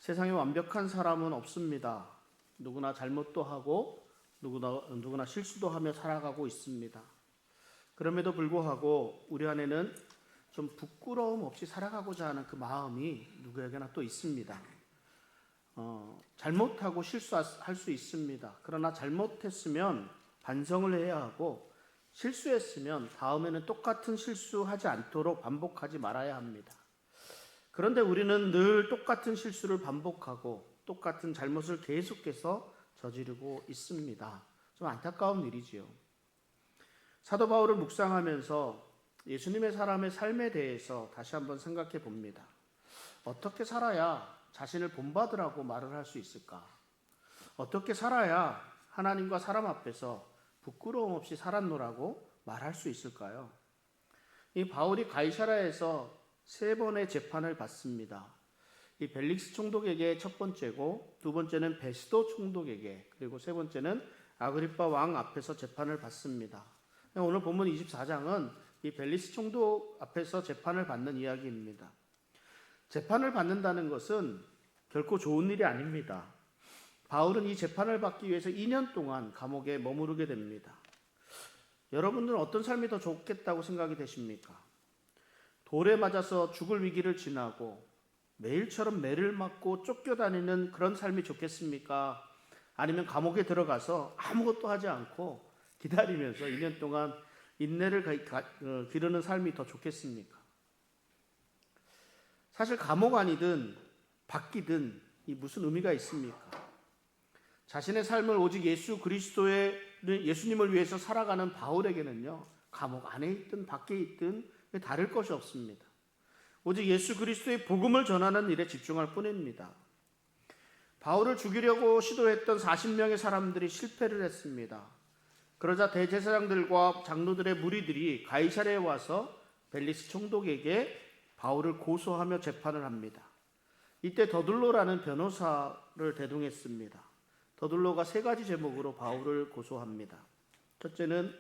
세상에 완벽한 사람은 없습니다. 누구나 잘못도 하고 누구나 실수도 하며 살아가고 있습니다. 그럼에도 불구하고 우리 안에는 좀 부끄러움 없이 살아가고자 하는 그 마음이 누구에게나 또 있습니다. 잘못하고 실수할 수 있습니다. 그러나 잘못했으면 반성을 해야 하고 실수했으면 다음에는 똑같은 실수하지 않도록 반복하지 말아야 합니다. 그런데 우리는 늘 똑같은 실수를 반복하고 똑같은 잘못을 계속해서 저지르고 있습니다. 좀 안타까운 일이지요. 사도 바울을 묵상하면서 예수님의 사람의 삶에 대해서 다시 한번 생각해 봅니다. 어떻게 살아야 자신을 본받으라고 말을 할 수 있을까? 어떻게 살아야 하나님과 사람 앞에서 부끄러움 없이 살았노라고 말할 수 있을까요? 이 바울이 가이사랴에서 3번의 재판을 받습니다. 이 벨릭스 총독에게 첫 번째고, 두 번째는 베스도 총독에게, 그리고 세 번째는 아그리빠 왕 앞에서 재판을 받습니다. 오늘 본문 24장은 이 벨릭스 총독 앞에서 재판을 받는 이야기입니다. 재판을 받는다는 것은 결코 좋은 일이 아닙니다. 바울은 이 재판을 받기 위해서 2년 동안 감옥에 머무르게 됩니다. 여러분들은 어떤 삶이 더 좋겠다고 생각이 되십니까? 돌에 맞아서 죽을 위기를 지나고 매일처럼 매를 맞고 쫓겨다니는 그런 삶이 좋겠습니까? 아니면 감옥에 들어가서 아무것도 하지 않고 기다리면서 2년 동안 인내를 기르는 삶이 더 좋겠습니까? 사실 감옥 안이든 밖이든 이 무슨 의미가 있습니까? 자신의 삶을 오직 예수님을 위해서 살아가는 바울에게는요, 감옥 안에 있든 밖에 있든 다를 것이 없습니다. 오직 예수 그리스도의 복음을 전하는 일에 집중할 뿐입니다. 바울을 죽이려고 시도했던 40명의 사람들이 실패를 했습니다. 그러자 대제사장들과 장로들의 무리들이 가이사랴에 와서 벨릭스 총독에게 바울을 고소하며 재판을 합니다. 이때 더둘로라는 변호사를 대동했습니다. 더둘로가 3가지 제목으로 바울을 고소합니다. 첫째는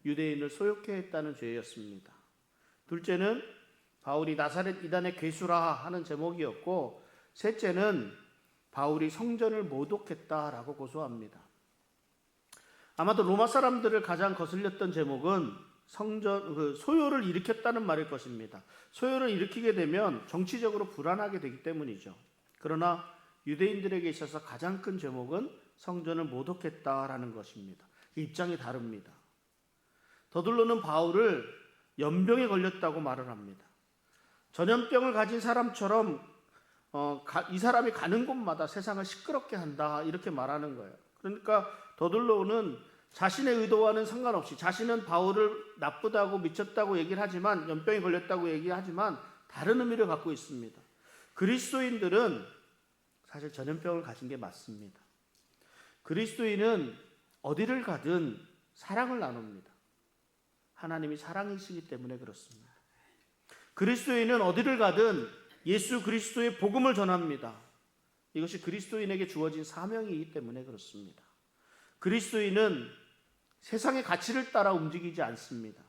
유대인을 소욕해 했다는 죄였습니다. 둘째는 바울이 나사렛 이단의 괴수라 하는 제목이었고, 셋째는 바울이 성전을 모독했다라고 고소합니다. 아마도 로마 사람들을 가장 거슬렸던 제목은 소요를 일으켰다는 말일 것입니다. 소요를 일으키게 되면 정치적으로 불안하게 되기 때문이죠. 그러나 유대인들에게 있어서 가장 큰 제목은 성전을 모독했다라는 것입니다. 입장이 다릅니다. 더둘로는 바울을 연병에 걸렸다고 말을 합니다. 전염병을 가진 사람처럼 이 사람이 가는 곳마다 세상을 시끄럽게 한다, 이렇게 말하는 거예요. 그러니까 더둘로는 자신의 의도와는 상관없이, 자신은 바울을 나쁘다고 미쳤다고 얘기를 하지만, 연병에 걸렸다고 얘기하지만 다른 의미를 갖고 있습니다. 그리스도인들은 사실 전염병을 가진 게 맞습니다. 그리스도인은 어디를 가든 사랑을 나눕니다. 하나님이 사랑이시기 때문에 그렇습니다. 그리스도인은 어디를 가든 예수 그리스도의 복음을 전합니다. 이것이 그리스도인에게 주어진 사명이기 때문에 그렇습니다. 그리스도인은 세상의 가치를 따라 움직이지 않습니다.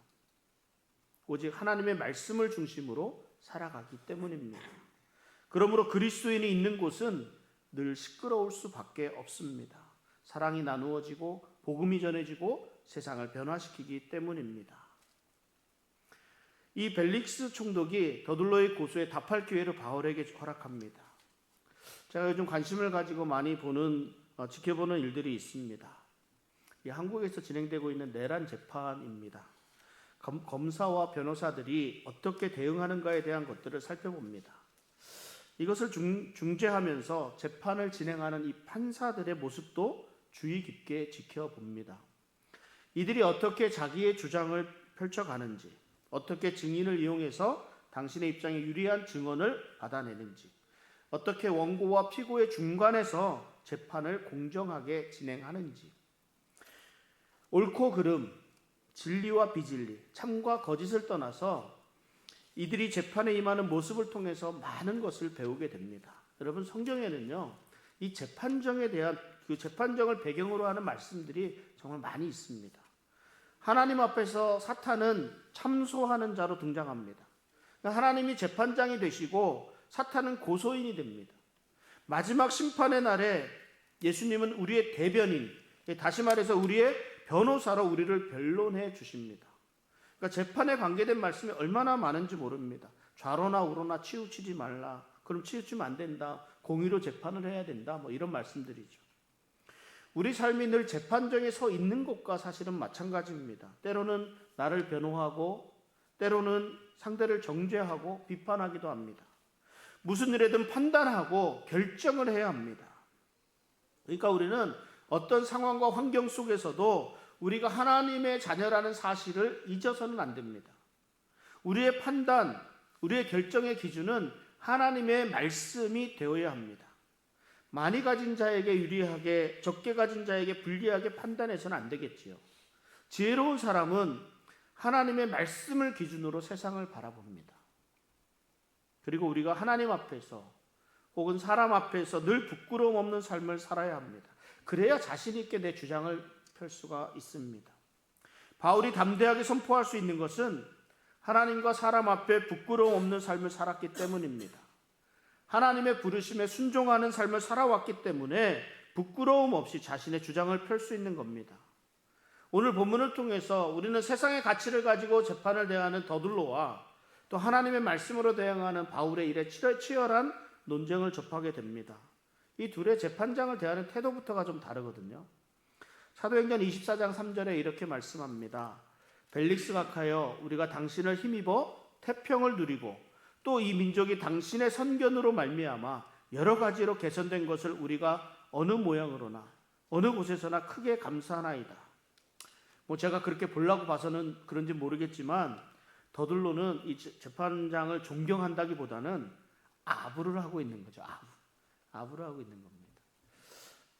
오직 하나님의 말씀을 중심으로 살아가기 때문입니다. 그러므로 그리스도인이 있는 곳은 늘 시끄러울 수밖에 없습니다. 사랑이 나누어지고 복음이 전해지고 세상을 변화시키기 때문입니다. 이 벨릭스 총독이 더둘로의 고소에 답할 기회를 바울에게 허락합니다. 제가 요즘 관심을 가지고 많이 지켜보는 일들이 있습니다. 한국에서 진행되고 있는 내란 재판입니다. 검사와 변호사들이 어떻게 대응하는가에 대한 것들을 살펴봅니다. 이것을 중재하면서 재판을 진행하는 이 판사들의 모습도 주의 깊게 지켜봅니다. 이들이 어떻게 자기의 주장을 펼쳐가는지, 어떻게 증인을 이용해서 당신의 입장에 유리한 증언을 받아내는지, 어떻게 원고와 피고의 중간에서 재판을 공정하게 진행하는지, 옳고 그름, 진리와 비진리, 참과 거짓을 떠나서 이들이 재판에 임하는 모습을 통해서 많은 것을 배우게 됩니다. 여러분, 성경에는요, 이 재판정에 대한 그 재판정을 배경으로 하는 말씀들이 정말 많이 있습니다. 하나님 앞에서 사탄은 참소하는 자로 등장합니다. 하나님이 재판장이 되시고 사탄은 고소인이 됩니다. 마지막 심판의 날에 예수님은 우리의 대변인, 다시 말해서 우리의 변호사로 우리를 변론해 주십니다. 그러니까 재판에 관계된 말씀이 얼마나 많은지 모릅니다. 좌로나 우로나 치우치지 말라. 그럼 치우치면 안 된다. 공의로 재판을 해야 된다. 뭐 이런 말씀들이죠. 우리 삶이 늘 재판정에 서 있는 것과 사실은 마찬가지입니다. 때로는 나를 변호하고 때로는 상대를 정죄하고 비판하기도 합니다. 무슨 일에든 판단하고 결정을 해야 합니다. 그러니까 우리는 어떤 상황과 환경 속에서도 우리가 하나님의 자녀라는 사실을 잊어서는 안 됩니다. 우리의 판단, 우리의 결정의 기준은 하나님의 말씀이 되어야 합니다. 많이 가진 자에게 유리하게, 적게 가진 자에게 불리하게 판단해서는 안 되겠지요. 지혜로운 사람은 하나님의 말씀을 기준으로 세상을 바라봅니다. 그리고 우리가 하나님 앞에서 혹은 사람 앞에서 늘 부끄러움 없는 삶을 살아야 합니다. 그래야 자신 있게 내 주장을 펼 수가 있습니다. 바울이 담대하게 선포할 수 있는 것은 하나님과 사람 앞에 부끄러움 없는 삶을 살았기 때문입니다. 하나님의 부르심에 순종하는 삶을 살아왔기 때문에 부끄러움 없이 자신의 주장을 펼 수 있는 겁니다. 오늘 본문을 통해서 우리는 세상의 가치를 가지고 재판을 대하는 더둘로와 또 하나님의 말씀으로 대항하는 바울의 일에 치열한 논쟁을 접하게 됩니다. 이 둘의 재판장을 대하는 태도부터가 좀 다르거든요. 사도행전 24장 3절에 이렇게 말씀합니다. 벨릭스 각하여 우리가 당신을 힘입어 태평을 누리고 또 이 민족이 당신의 선견으로 말미암아 여러 가지로 개선된 것을 우리가 어느 모양으로나 어느 곳에서나 크게 감사하나이다. 제가 그렇게 보려고 봐서는 그런지 모르겠지만 더둘로는 이 재판장을 존경한다기보다는 아부를 하고 있는 거죠. 아부를 하고 있는 겁니다.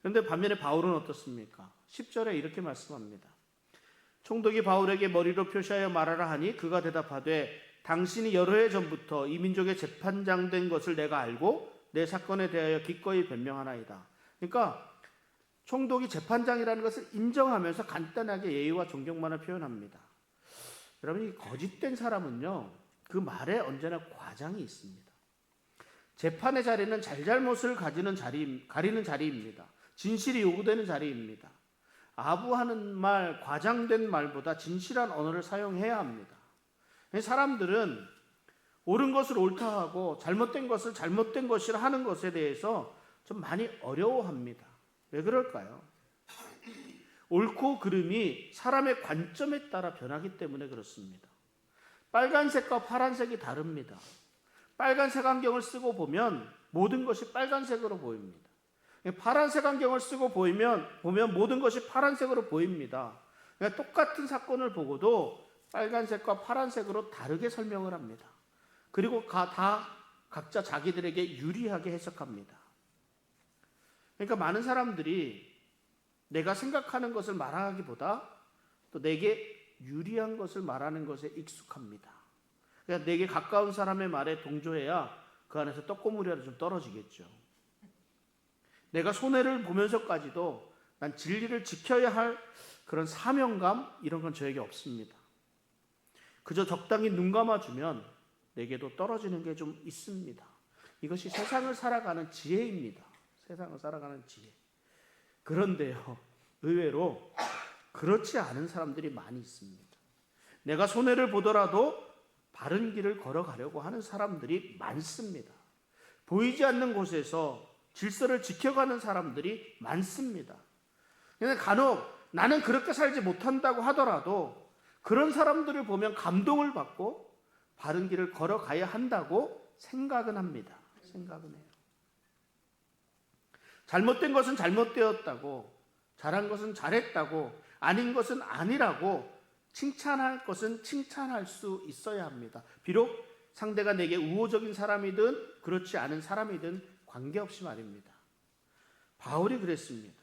그런데 반면에 바울은 어떻습니까? 10절에 이렇게 말씀합니다. 총독이 바울에게 머리로 표시하여 말하라 하니 그가 대답하되 당신이 여러 해 전부터 이 민족의 재판장 된 것을 내가 알고 내 사건에 대하여 기꺼이 변명하나이다. 그러니까 총독이 재판장이라는 것을 인정하면서 간단하게 예의와 존경만을 표현합니다. 여러분, 이 거짓된 사람은요, 그 말에 언제나 과장이 있습니다. 재판의 자리는 잘잘못을 가리는 자리입니다. 진실이 요구되는 자리입니다. 아부하는 말, 과장된 말보다 진실한 언어를 사용해야 합니다. 사람들은 옳은 것을 옳다 하고 잘못된 것을 잘못된 것이라 하는 것에 대해서 좀 많이 어려워합니다. 왜 그럴까요? 옳고 그름이 사람의 관점에 따라 변하기 때문에 그렇습니다. 빨간색과 파란색이 다릅니다. 빨간색 안경을 쓰고 보면 모든 것이 빨간색으로 보입니다. 파란색 안경을 쓰고 보면 모든 것이 파란색으로 보입니다. 그러니까 똑같은 사건을 보고도 빨간색과 파란색으로 다르게 설명을 합니다. 그리고 다 각자 자기들에게 유리하게 해석합니다. 그러니까 많은 사람들이 내가 생각하는 것을 말하기보다 또 내게 유리한 것을 말하는 것에 익숙합니다. 그러니까 내게 가까운 사람의 말에 동조해야 그 안에서 떡고물이라도 좀 떨어지겠죠. 내가 손해를 보면서까지도 난 진리를 지켜야 할 그런 사명감, 이런 건 저에게 없습니다. 그저 적당히 눈 감아주면 내게도 떨어지는 게 좀 있습니다. 이것이 세상을 살아가는 지혜입니다. 세상을 살아가는 지혜. 그런데요, 의외로 그렇지 않은 사람들이 많이 있습니다. 내가 손해를 보더라도 바른 길을 걸어가려고 하는 사람들이 많습니다. 보이지 않는 곳에서 질서를 지켜가는 사람들이 많습니다. 그런데 간혹 나는 그렇게 살지 못한다고 하더라도 그런 사람들을 보면 감동을 받고 바른 길을 걸어가야 한다고 생각은 합니다. 생각은 해요. 잘못된 것은 잘못되었다고, 잘한 것은 잘했다고, 아닌 것은 아니라고 칭찬할 것은 칭찬할 수 있어야 합니다. 비록 상대가 내게 우호적인 사람이든 그렇지 않은 사람이든 관계없이 말입니다. 바울이 그랬습니다.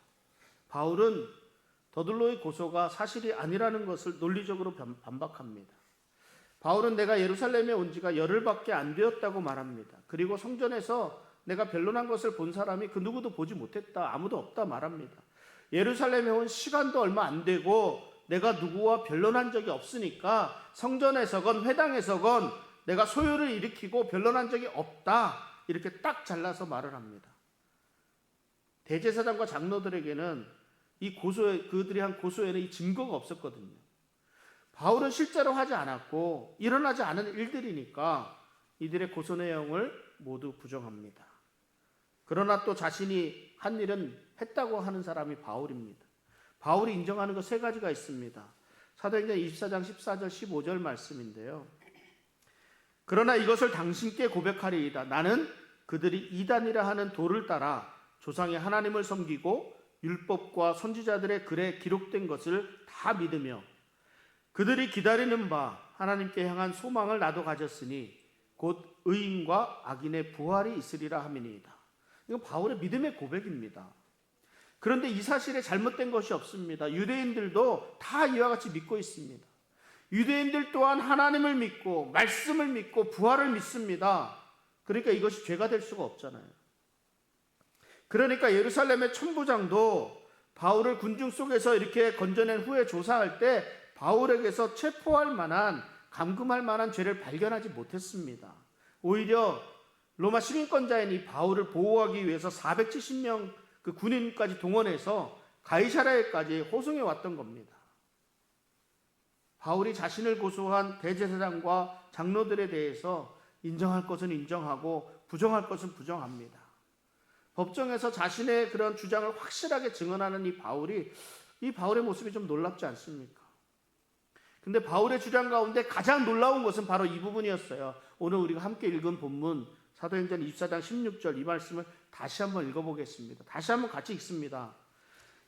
바울은 더둘로의 고소가 사실이 아니라는 것을 논리적으로 반박합니다. 바울은 내가 예루살렘에 온 지가 열흘밖에 안 되었다고 말합니다. 그리고 성전에서 내가 변론한 것을 본 사람이 그 누구도 보지 못했다, 아무도 없다 말합니다. 예루살렘에 온 시간도 얼마 안 되고 내가 누구와 변론한 적이 없으니까 성전에서건 회당에서건 내가 소요를 일으키고 변론한 적이 없다, 이렇게 딱 잘라서 말을 합니다. 대제사장과 장로들에게는 그들이 한 고소에는 이 증거가 없었거든요. 바울은 실제로 하지 않았고 일어나지 않은 일들이니까 이들의 고소 내용을 모두 부정합니다. 그러나 또 자신이 한 일은 했다고 하는 사람이 바울입니다. 바울이 인정하는 것 세 가지가 있습니다. 사도행전 24장 14절 15절 말씀인데요. 그러나 이것을 당신께 고백하리이다. 나는 그들이 이단이라 하는 도를 따라 조상의 하나님을 섬기고 율법과 선지자들의 글에 기록된 것을 다 믿으며 그들이 기다리는 바 하나님께 향한 소망을 나도 가졌으니 곧 의인과 악인의 부활이 있으리라 함이니이다. 이건 바울의 믿음의 고백입니다. 그런데 이 사실에 잘못된 것이 없습니다. 유대인들도 다 이와 같이 믿고 있습니다. 유대인들 또한 하나님을 믿고 말씀을 믿고 부활을 믿습니다. 그러니까 이것이 죄가 될 수가 없잖아요. 그러니까 예루살렘의 천부장도 바울을 군중 속에서 이렇게 건져낸 후에 조사할 때 바울에게서 체포할 만한, 감금할 만한 죄를 발견하지 못했습니다. 오히려 로마 시민권자인 이 바울을 보호하기 위해서 470명 그 군인까지 동원해서 가이사랴에까지 호송해 왔던 겁니다. 바울이 자신을 고소한 대제사장과 장로들에 대해서 인정할 것은 인정하고 부정할 것은 부정합니다. 법정에서 자신의 그런 주장을 확실하게 증언하는 이 바울의 모습이 좀 놀랍지 않습니까? 근데 바울의 주장 가운데 가장 놀라운 것은 바로 이 부분이었어요. 오늘 우리가 함께 읽은 본문 사도행전 24장 16절 이 말씀을 다시 한번 읽어보겠습니다. 다시 한번 같이 읽습니다.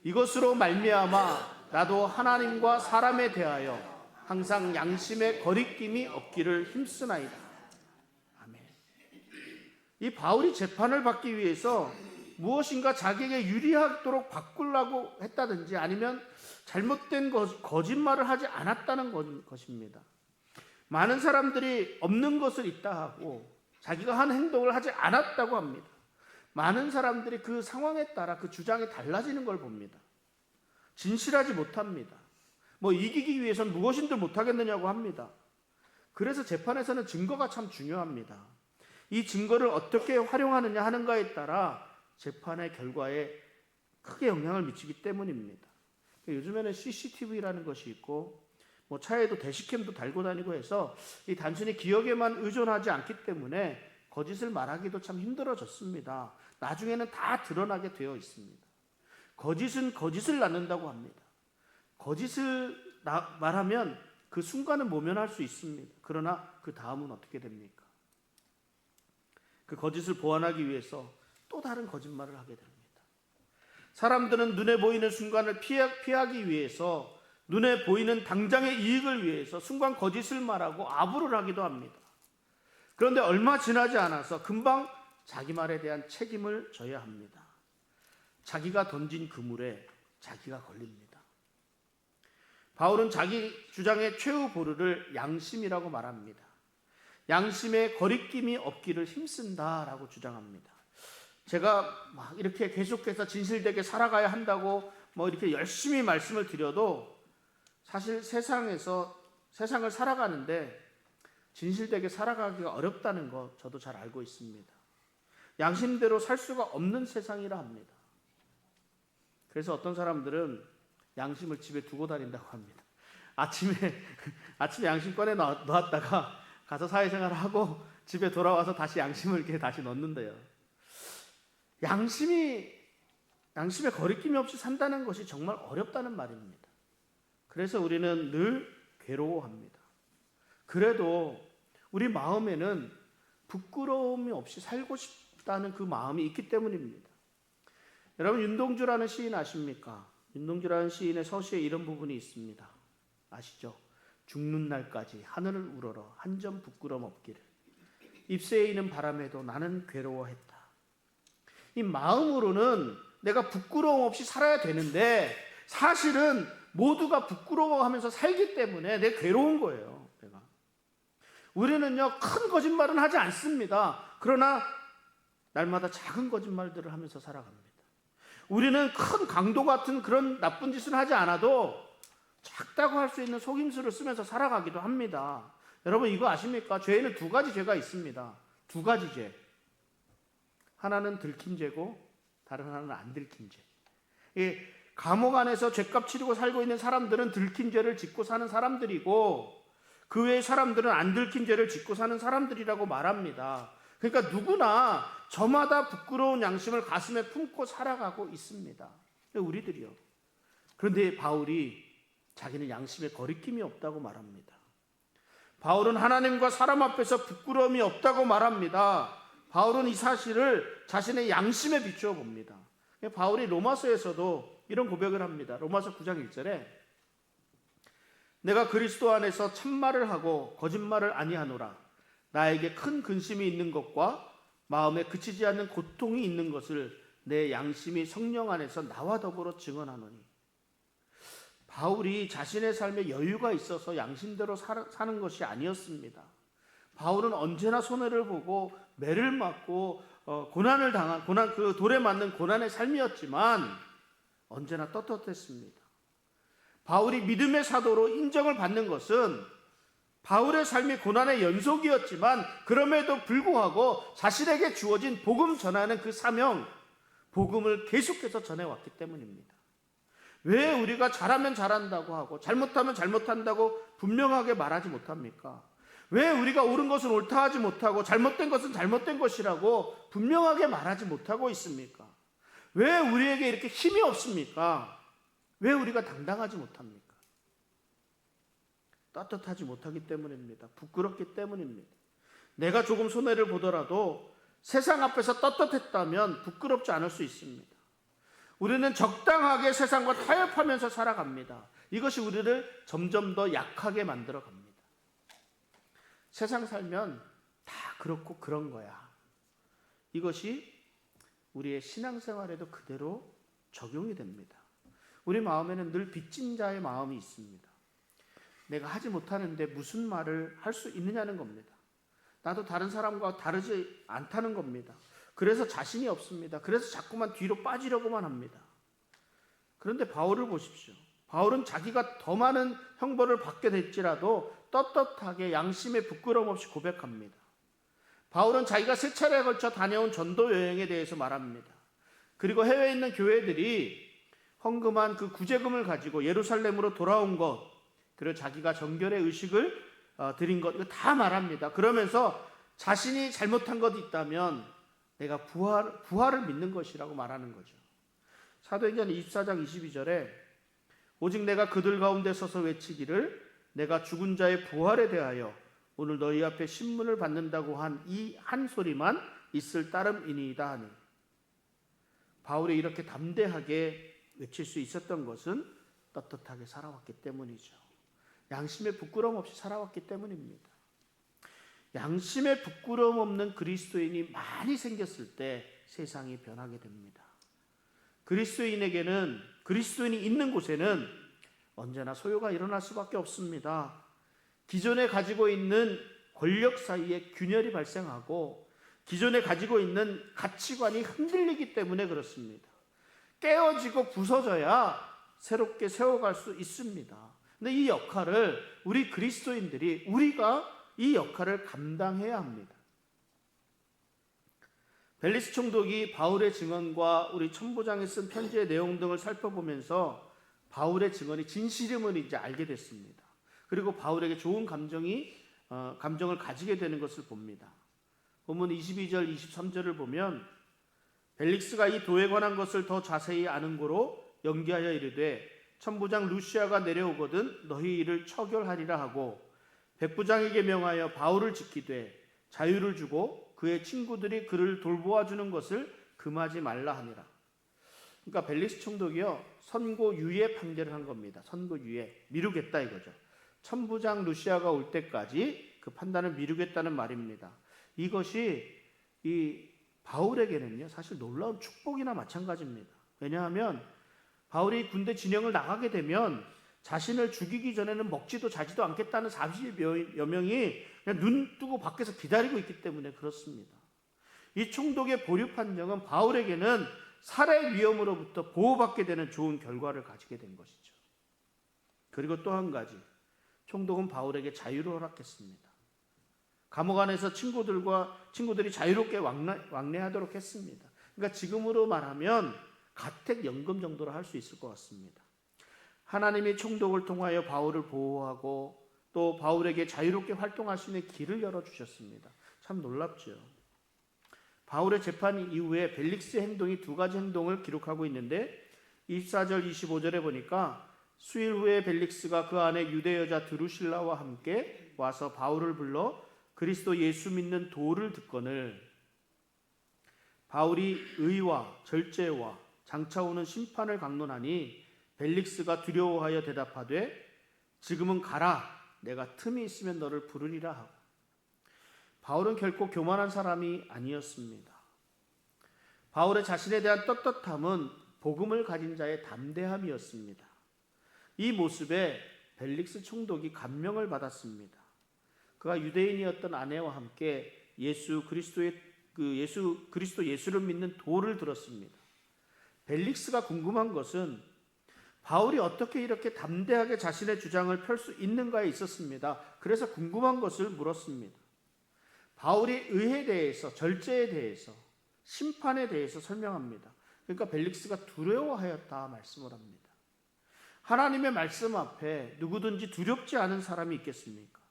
이것으로 말미암아 나도 하나님과 사람에 대하여 항상 양심의 거리낌이 없기를 힘쓰나이다. 아멘. 이 바울이 재판을 받기 위해서 무엇인가 자기에게 유리하도록 바꾸려고 했다든지 아니면 잘못된 거짓말을 하지 않았다는 것입니다. 많은 사람들이 없는 것을 있다 하고 자기가 한 행동을 하지 않았다고 합니다. 많은 사람들이 그 상황에 따라 그 주장이 달라지는 걸 봅니다. 진실하지 못합니다. 이기기 위해서는 무엇인들 못하겠느냐고 합니다. 그래서 재판에서는 증거가 참 중요합니다. 이 증거를 어떻게 활용하느냐 하는가에 따라 재판의 결과에 크게 영향을 미치기 때문입니다. 요즘에는 CCTV라는 것이 있고 차에도 대시캠도 달고 다니고 해서 이 단순히 기억에만 의존하지 않기 때문에 거짓을 말하기도 참 힘들어졌습니다. 나중에는 다 드러나게 되어 있습니다. 거짓은 거짓을 낳는다고 합니다. 거짓을 말하면 그 순간은 모면할 수 있습니다. 그러나 그 다음은 어떻게 됩니까? 그 거짓을 보완하기 위해서 또 다른 거짓말을 하게 됩니다. 사람들은 눈에 보이는 순간을 피하기 위해서 눈에 보이는 당장의 이익을 위해서 순간 거짓을 말하고 아부를 하기도 합니다. 그런데 얼마 지나지 않아서 금방 자기 말에 대한 책임을 져야 합니다. 자기가 던진 그물에 자기가 걸립니다. 바울은 자기 주장의 최후 보루를 양심이라고 말합니다. 양심에 거리낌이 없기를 힘쓴다라고 주장합니다. 제가 이렇게 계속해서 진실되게 살아가야 한다고 이렇게 열심히 말씀을 드려도 사실 세상을 살아가는데 진실되게 살아가기가 어렵다는 거 저도 잘 알고 있습니다. 양심대로 살 수가 없는 세상이라 합니다. 그래서 어떤 사람들은 양심을 집에 두고 다닌다고 합니다. 아침에 양심 꺼내 놨다가 가서 사회생활을 하고 집에 돌아와서 다시 양심을 이렇게 다시 넣는데요. 양심에 거리낌이 없이 산다는 것이 정말 어렵다는 말입니다. 그래서 우리는 늘 괴로워합니다. 그래도 우리 마음에는 부끄러움이 없이 살고 싶다는 그 마음이 있기 때문입니다. 여러분 윤동주라는 시인 아십니까? 윤동주라는 시인의 서시에 이런 부분이 있습니다. 아시죠? 죽는 날까지 하늘을 우러러 한 점 부끄럼 없기를 잎새에 있는 바람에도 나는 괴로워했다. 이 마음으로는 내가 부끄러움 없이 살아야 되는데 사실은 모두가 부끄러워하면서 살기 때문에 내가 괴로운 거예요. 우리는요 큰 거짓말은 하지 않습니다. 그러나 날마다 작은 거짓말들을 하면서 살아갑니다. 우리는 큰 강도 같은 그런 나쁜 짓을 하지 않아도 작다고 할 수 있는 속임수를 쓰면서 살아가기도 합니다. 여러분 이거 아십니까? 죄에는 두 가지 죄가 있습니다. 두 가지 죄. 하나는 들킨 죄고 다른 하나는 안 들킨 죄. 감옥 안에서 죄값 치르고 살고 있는 사람들은 들킨 죄를 짓고 사는 사람들이고 그 외의 사람들은 안 들킨 죄를 짓고 사는 사람들이라고 말합니다. 그러니까 누구나 저마다 부끄러운 양심을 가슴에 품고 살아가고 있습니다. 우리들이요. 그런데 바울이 자기는 양심에 거리낌이 없다고 말합니다. 바울은 하나님과 사람 앞에서 부끄러움이 없다고 말합니다. 바울은 이 사실을 자신의 양심에 비추어 봅니다. 바울이 로마서에서도 이런 고백을 합니다. 로마서 9장 1절에 내가 그리스도 안에서 참말을 하고 거짓말을 아니하노라. 나에게 큰 근심이 있는 것과 마음에 그치지 않는 고통이 있는 것을 내 양심이 성령 안에서 나와 더불어 증언하노니. 바울이 자신의 삶에 여유가 있어서 양심대로 사는 것이 아니었습니다. 바울은 언제나 손해를 보고 매를 맞고 고난을 당한 그 돌에 맞는 고난의 삶이었지만 언제나 떳떳했습니다. 바울이 믿음의 사도로 인정을 받는 것은 바울의 삶이 고난의 연속이었지만 그럼에도 불구하고 자신에게 주어진 복음 전하는 그 사명, 복음을 계속해서 전해왔기 때문입니다. 왜 우리가 잘하면 잘한다고 하고 잘못하면 잘못한다고 분명하게 말하지 못합니까? 왜 우리가 옳은 것은 옳다 하지 못하고 잘못된 것은 잘못된 것이라고 분명하게 말하지 못하고 있습니까? 왜 우리에게 이렇게 힘이 없습니까? 왜 우리가 당당하지 못합니까? 떳떳하지 못하기 때문입니다. 부끄럽기 때문입니다. 내가 조금 손해를 보더라도 세상 앞에서 떳떳했다면 부끄럽지 않을 수 있습니다. 우리는 적당하게 세상과 타협하면서 살아갑니다. 이것이 우리를 점점 더 약하게 만들어 갑니다. 세상 살면 다 그렇고 그런 거야. 이것이 우리의 신앙생활에도 그대로 적용이 됩니다. 우리 마음에는 늘 빚진 자의 마음이 있습니다. 내가 하지 못하는데 무슨 말을 할 수 있느냐는 겁니다. 나도 다른 사람과 다르지 않다는 겁니다. 그래서 자신이 없습니다. 그래서 자꾸만 뒤로 빠지려고만 합니다. 그런데 바울을 보십시오. 바울은 자기가 더 많은 형벌을 받게 될지라도 떳떳하게 양심에 부끄러움 없이 고백합니다. 바울은 자기가 세 차례에 걸쳐 다녀온 전도 여행에 대해서 말합니다. 그리고 해외에 있는 교회들이 헌금한 그 구제금을 가지고 예루살렘으로 돌아온 것, 그리고 자기가 정결의 의식을 드린 것, 이거 다 말합니다. 그러면서 자신이 잘못한 것이 있다면 내가 부활을 믿는 것이라고 말하는 거죠. 사도행전 24장 22절에 오직 내가 그들 가운데 서서 외치기를 내가 죽은 자의 부활에 대하여 오늘 너희 앞에 신문을 받는다고 한 이 한 소리만 있을 따름이니이다 하니. 바울이 이렇게 담대하게 외칠 수 있었던 것은 떳떳하게 살아왔기 때문이죠. 양심에 부끄러움 없이 살아왔기 때문입니다. 양심에 부끄러움 없는 그리스도인이 많이 생겼을 때 세상이 변하게 됩니다. 그리스도인이 있는 곳에는 언제나 소요가 일어날 수밖에 없습니다. 기존에 가지고 있는 권력 사이에 균열이 발생하고 기존에 가지고 있는 가치관이 흔들리기 때문에 그렇습니다. 깨어지고 부서져야 새롭게 세워갈 수 있습니다. 근데 이 역할을 우리 그리스도인들이 우리가 이 역할을 감당해야 합니다. 벨리스 총독이 바울의 증언과 우리 천부장이 쓴 편지의 내용 등을 살펴보면서 바울의 증언이 진실임을 이제 알게 됐습니다. 그리고 바울에게 좋은 감정을 가지게 되는 것을 봅니다. 본문 22절 23절을 보면 벨릭스가 이 도에 관한 것을 더 자세히 아는 고로 연기하여 이르되 천부장 루시아가 내려오거든 너희 일을 처결하리라 하고 백부장에게 명하여 바울을 지키되 자유를 주고 그의 친구들이 그를 돌보아 주는 것을 금하지 말라 하니라. 그러니까 벨릭스 총독이요 선고유예 판결을 한 겁니다. 선고유예 미루겠다 이거죠. 천부장 루시아가 올 때까지 그 판단을 미루겠다는 말입니다. 이것이 이 바울에게는요 사실 놀라운 축복이나 마찬가지입니다. 왜냐하면 바울이 군대 진영을 나가게 되면 자신을 죽이기 전에는 먹지도 자지도 않겠다는 40여 명이 그냥 눈 뜨고 밖에서 기다리고 있기 때문에 그렇습니다. 이 총독의 보류 판정은 바울에게는 살해 위험으로부터 보호받게 되는 좋은 결과를 가지게 된 것이죠. 그리고 또 한 가지, 총독은 바울에게 자유를 허락했습니다. 감옥 안에서 친구들이 자유롭게 왕래하도록 했습니다. 그러니까 지금으로 말하면 가택연금 정도로 할 수 있을 것 같습니다. 하나님이 총독을 통하여 바울을 보호하고 또 바울에게 자유롭게 활동할 수 있는 길을 열어주셨습니다. 참 놀랍죠. 바울의 재판 이후에 벨릭스의 행동이 두 가지 행동을 기록하고 있는데 24절 25절에 보니까 수일 후에 벨릭스가 그 안에 유대 여자 드루실라와 함께 와서 바울을 불러 그리스도 예수 믿는 도를 듣거늘 바울이 의와 절제와 장차 오는 심판을 강론하니 벨릭스가 두려워하여 대답하되 지금은 가라 내가 틈이 있으면 너를 부르리라 하고 바울은 결코 교만한 사람이 아니었습니다. 바울의 자신에 대한 떳떳함은 복음을 가진 자의 담대함이었습니다. 이 모습에 벨릭스 총독이 감명을 받았습니다. 그가 유대인이었던 아내와 함께 예수를 믿는 도를 들었습니다. 벨릭스가 궁금한 것은 바울이 어떻게 이렇게 담대하게 자신의 주장을 펼 수 있는가에 있었습니다. 그래서 궁금한 것을 물었습니다. 바울이 의에 대해서, 절제에 대해서, 심판에 대해서 설명합니다. 그러니까 벨릭스가 두려워하였다 말씀을 합니다. 하나님의 말씀 앞에 누구든지 두렵지 않은 사람이 있겠습니까?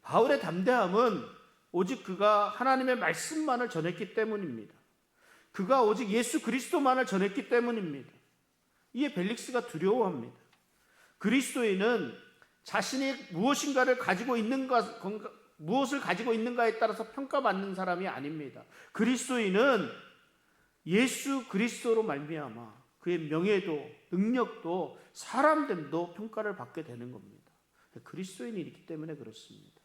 바울의 담대함은 오직 그가 하나님의 말씀만을 전했기 때문입니다. 그가 오직 예수 그리스도만을 전했기 때문입니다. 이에 벨릭스가 두려워합니다. 그리스도인은 자신이 무엇을 가지고 있는가에 따라서 평가받는 사람이 아닙니다. 그리스도인은 예수 그리스도로 말미암아 그의 명예도 능력도 사람됨도 평가를 받게 되는 겁니다. 그리스도인이기 때문에 그렇습니다.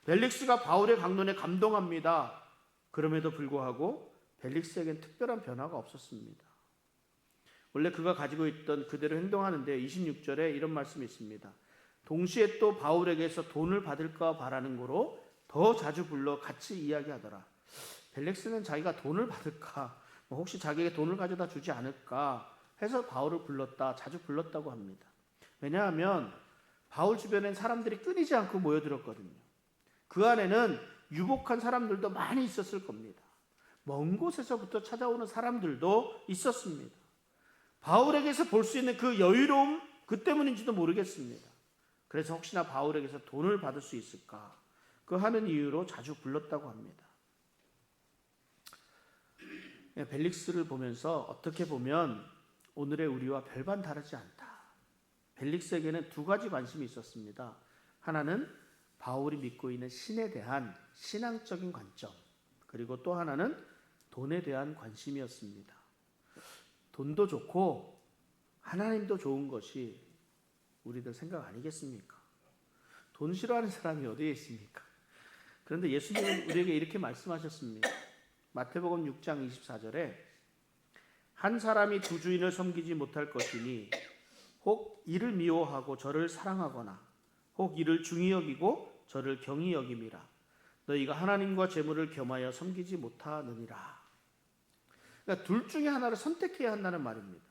벨릭스가 바울의 강론에 감동합니다. 그럼에도 불구하고 벨릭스에겐 특별한 변화가 없었습니다. 원래 그가 가지고 있던 그대로 행동하는데 26절에 이런 말씀이 있습니다. 동시에 또 바울에게서 돈을 받을까 바라는 거로 더 자주 불러 같이 이야기하더라. 벨릭스는 자기가 돈을 받을까 혹시 자기에게 돈을 가져다 주지 않을까 해서 바울을 자주 불렀다고 합니다. 왜냐하면 바울 주변엔 사람들이 끊이지 않고 모여들었거든요. 그 안에는 유복한 사람들도 많이 있었을 겁니다. 먼 곳에서부터 찾아오는 사람들도 있었습니다. 바울에게서 볼 수 있는 그 여유로움 그 때문인지도 모르겠습니다. 그래서 혹시나 바울에게서 돈을 받을 수 있을까 그 하는 이유로 자주 불렀다고 합니다. 벨릭스를 보면서 어떻게 보면 오늘의 우리와 별반 다르지 않다. 벨릭스에게는 두 가지 관심이 있었습니다. 하나는 바울이 믿고 있는 신에 대한 신앙적인 관점, 그리고 또 하나는 돈에 대한 관심이었습니다. 돈도 좋고 하나님도 좋은 것이 우리들 생각 아니겠습니까? 돈 싫어하는 사람이 어디에 있습니까? 그런데 예수님은 우리에게 이렇게 말씀하셨습니다. 마태복음 6장 24절에 한 사람이 두 주인을 섬기지 못할 것이니 혹 이를 미워하고 저를 사랑하거나 혹 이를 중히 여기고 저를 경히 여김이라. 너희가 하나님과 재물을 겸하여 섬기지 못하느니라. 그러니까 둘 중에 하나를 선택해야 한다는 말입니다.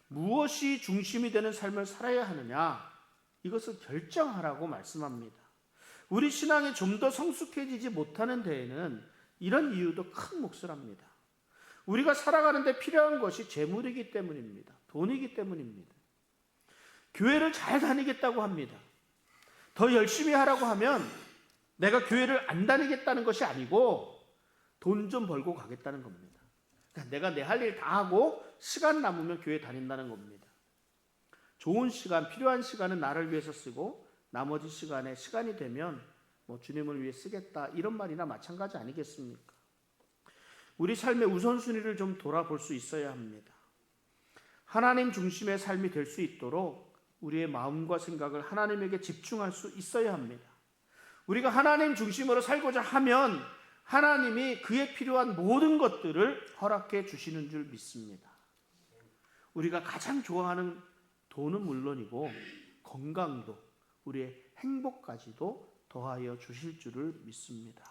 무엇이 중심이 되는 삶을 살아야 하느냐, 이것을 결정하라고 말씀합니다. 우리 신앙이 좀 더 성숙해지지 못하는 데에는 이런 이유도 큰 몫을 합니다. 우리가 살아가는 데 필요한 것이 재물이기 때문입니다. 돈이기 때문입니다. 교회를 잘 다니겠다고 합니다. 더 열심히 하라고 하면 내가 교회를 안 다니겠다는 것이 아니고 돈 좀 벌고 가겠다는 겁니다. 그러니까 내가 내 할 일 다 하고 시간 남으면 교회 다닌다는 겁니다. 좋은 시간, 필요한 시간은 나를 위해서 쓰고 나머지 시간에 시간이 되면 주님을 위해 쓰겠다, 이런 말이나 마찬가지 아니겠습니까? 우리 삶의 우선순위를 좀 돌아볼 수 있어야 합니다. 하나님 중심의 삶이 될 수 있도록 우리의 마음과 생각을 하나님에게 집중할 수 있어야 합니다. 우리가 하나님 중심으로 살고자 하면 하나님이 그에 필요한 모든 것들을 허락해 주시는 줄 믿습니다. 우리가 가장 좋아하는 돈은 물론이고 건강도, 우리의 행복까지도 더하여 주실 줄을 믿습니다.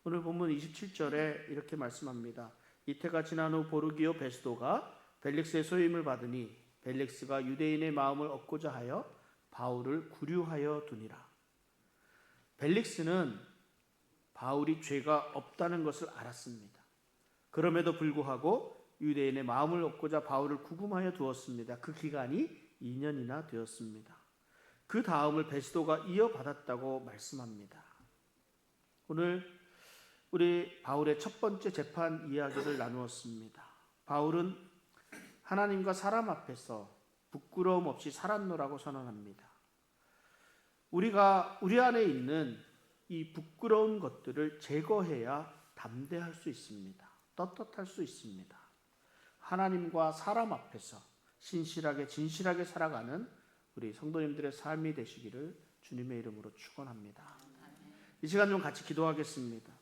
오늘 본문 27절에 이렇게 말씀합니다. 이태가 지난 후 보르기오 베스도가 벨릭스의 소임을 받으니 벨릭스가 유대인의 마음을 얻고자 하여 바울을 구류하여 두니라. 벨릭스는 바울이 죄가 없다는 것을 알았습니다. 그럼에도 불구하고 유대인의 마음을 얻고자 바울을 구금하여 두었습니다. 그 기간이 2년이나 되었습니다. 그 다음을 베스도가 이어받았다고 말씀합니다. 오늘 우리 바울의 첫 번째 재판 이야기를 나누었습니다. 바울은 하나님과 사람 앞에서 부끄러움 없이 살았노라고 선언합니다. 우리가 우리 안에 있는 이 부끄러운 것들을 제거해야 담대할 수 있습니다. 떳떳할 수 있습니다. 하나님과 사람 앞에서 신실하게 진실하게 살아가는 우리 성도님들의 삶이 되시기를 주님의 이름으로 축원합니다. 이 시간 좀 같이 기도하겠습니다.